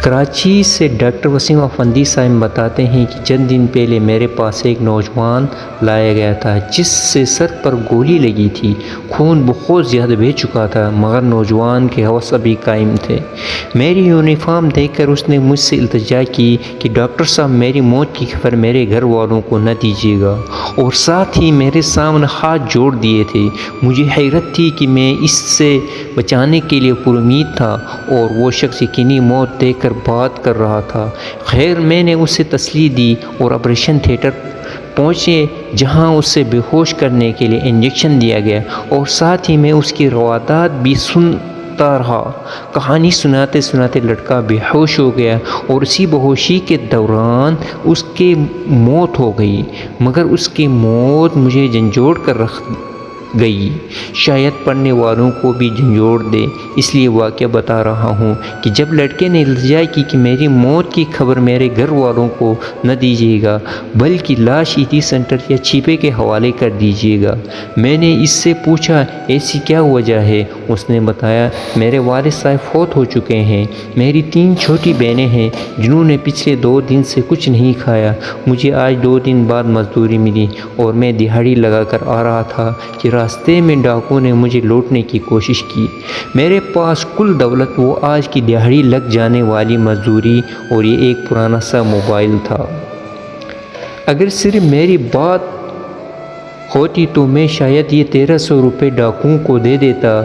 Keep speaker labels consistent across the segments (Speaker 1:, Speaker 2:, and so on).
Speaker 1: کراچی سے ڈاکٹر وسیم افندی صاحب بتاتے ہیں کہ چند دن پہلے میرے پاس ایک نوجوان لایا گیا تھا جس سے سر پر گولی لگی تھی۔ خون بہت زیادہ بہہ چکا تھا مگر نوجوان کے حوص ابھی قائم تھے۔ میری یونیفارم دیکھ کر اس نے مجھ سے التجا کی کہ ڈاکٹر صاحب میری موت کی خبر میرے گھر والوں کو نہ دیجیے گا، اور ساتھ ہی میرے سامنے ہاتھ جوڑ دیے تھے۔ مجھے حیرت تھی کہ میں اس سے بچانے کے لیے پر امید تھا اور وہ شخص یقینی موت دیکھ کر بات کر رہا تھا۔ خیر میں نے اسے تسلی دی اور آپریشن تھیٹر پہنچے جہاں اسے بے ہوش کرنے کے لیے انجیکشن دیا گیا، اور ساتھ ہی میں اس کی روایات بھی سنتا رہا۔ کہانی سناتے سناتے لڑکا بے ہوش ہو گیا اور اسی بے ہوشی کے دوران اس کی موت ہو گئی، مگر اس کی موت مجھے جھنجھوڑ کر رکھ گئی، شاید پڑھنے والوں کو بھی جھنجھوڑ دے۔ اس لیے واقعہ بتا رہا ہوں کہ جب لڑکے نے التجا کی کہ میری موت کی خبر میرے گھر والوں کو نہ دیجیے گا بلکہ لاش ایٹی سینٹر یا چھپے کے حوالے کر دیجیے گا، میں نے اس سے پوچھا ایسی کیا وجہ ہے؟ اس نے بتایا میرے والد صاحب فوت ہو چکے ہیں، میری 3 چھوٹی بہنیں ہیں جنہوں نے پچھلے 2 دن سے کچھ نہیں کھایا، مجھے آج 2 دن بعد مزدوری ملی اور میں دہاڑی لگا کر آ رہا تھا کہ راستے میں ڈاکو نے مجھے لوٹنے کی کوشش کی۔ میرے پاس کل دولت وہ آج کی دہاڑی لگ جانے والی مزدوری اور یہ ایک پرانا سا موبائل تھا۔ اگر صرف میری بات ہوتی تو میں شاید یہ 1300 روپے ڈاکوؤں کو دے دیتا،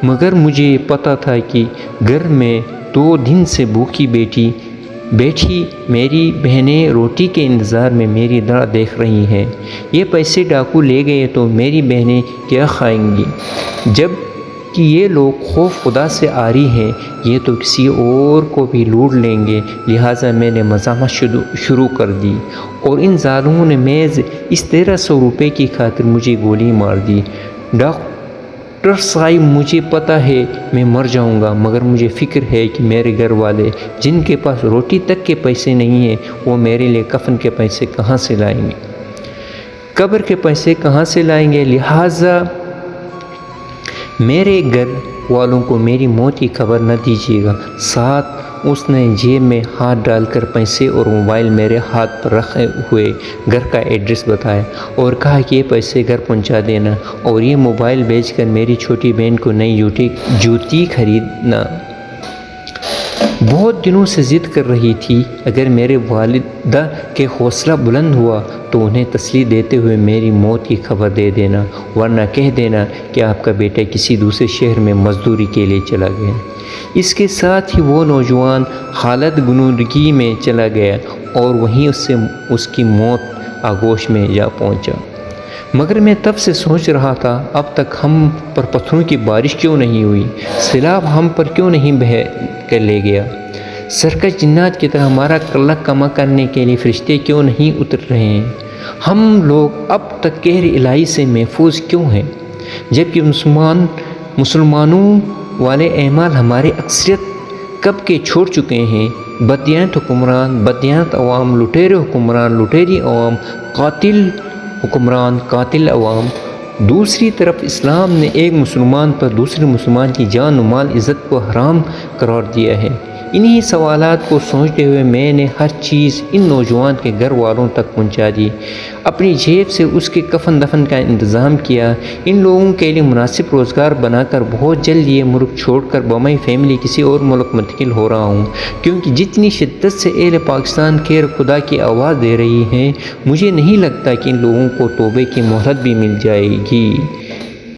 Speaker 1: مگر مجھے پتہ تھا کہ گھر میں 2 دن سے بھوکی بیٹھی میری بہنیں روٹی کے انتظار میں میری راہ دیکھ رہی ہیں۔ یہ پیسے ڈاکو لے گئے تو میری بہنیں کیا کھائیں گی؟ جب کہ یہ لوگ خوف خدا سے عاری ہیں، یہ تو کسی اور کو بھی لوٹ لیں گے، لہٰذا میں نے مزاحمت شروع کر دی اور ان ظالموں نے محض اس 1300 روپے کی خاطر مجھے گولی مار دی۔ ڈاکٹر صاحب مجھے پتہ ہے میں مر جاؤں گا، مگر مجھے فکر ہے کہ میرے گھر والے جن کے پاس روٹی تک کے پیسے نہیں ہیں وہ میرے لیے کفن کے پیسے کہاں سے لائیں گے، قبر کے پیسے کہاں سے لائیں گے، لہٰذا میرے گھر والوں کو میری موت کی خبر نہ دیجیے گا۔ ساتھ اس نے جیب میں ہاتھ ڈال کر پیسے اور موبائل میرے ہاتھ پر رکھے ہوئے گھر کا ایڈریس بتایا اور کہا کہ یہ پیسے گھر پہنچا دینا اور یہ موبائل بیچ کر میری چھوٹی بہن کو نئی جوتی خریدنا۔ بہت دنوں سے ضد کر رہی تھی، اگر میرے والدہ کے حوصلہ بلند ہوا تو انہیں تسلی دیتے ہوئے میری موت کی خبر دے دینا، ورنہ کہہ دینا کہ آپ کا بیٹا کسی دوسرے شہر میں مزدوری کے لیے چلا گیا۔ اس کے ساتھ ہی وہ نوجوان حالت غنودگی میں چلا گیا اور وہیں اس کی موت آغوش میں جا پہنچا۔ مگر میں تب سے سوچ رہا تھا اب تک ہم پر پتھروں کی بارش کیوں نہیں ہوئی، سیلاب ہم پر کیوں نہیں بہہ کر لے گیا، سرکش جنات کی طرح ہمارا کلہ کما کرنے کے لیے فرشتے کیوں نہیں اتر رہے ہیں، ہم لوگ اب تک قہر الہی سے محفوظ کیوں ہیں، جبکہ مسلمانوں والے اعمال ہماری اکثریت کب کے چھوڑ چکے ہیں۔ بددیانت حکمران بددیانت عوام، لٹیرے حکمران لٹیری عوام، قاتل حکمران قاتل عوام۔ دوسری طرف اسلام نے ایک مسلمان پر دوسرے مسلمان کی جان و مال عزت کو حرام قرار دیا ہے۔ انہی سوالات کو سوچتے ہوئے میں نے ہر چیز ان نوجوان کے گھر والوں تک پہنچا دی، اپنی جیب سے اس کے کفن دفن کا انتظام کیا، ان لوگوں کے لیے مناسب روزگار بنا کر بہت جلد یہ ملک چھوڑ کر بمئی فیملی کسی اور ملک منتقل ہو رہا ہوں، کیونکہ جتنی شدت سے اہل پاکستان خیر خدا کی آواز دے رہی ہیں، مجھے نہیں لگتا کہ ان لوگوں کو توبے کی مہلت بھی مل جائے گی۔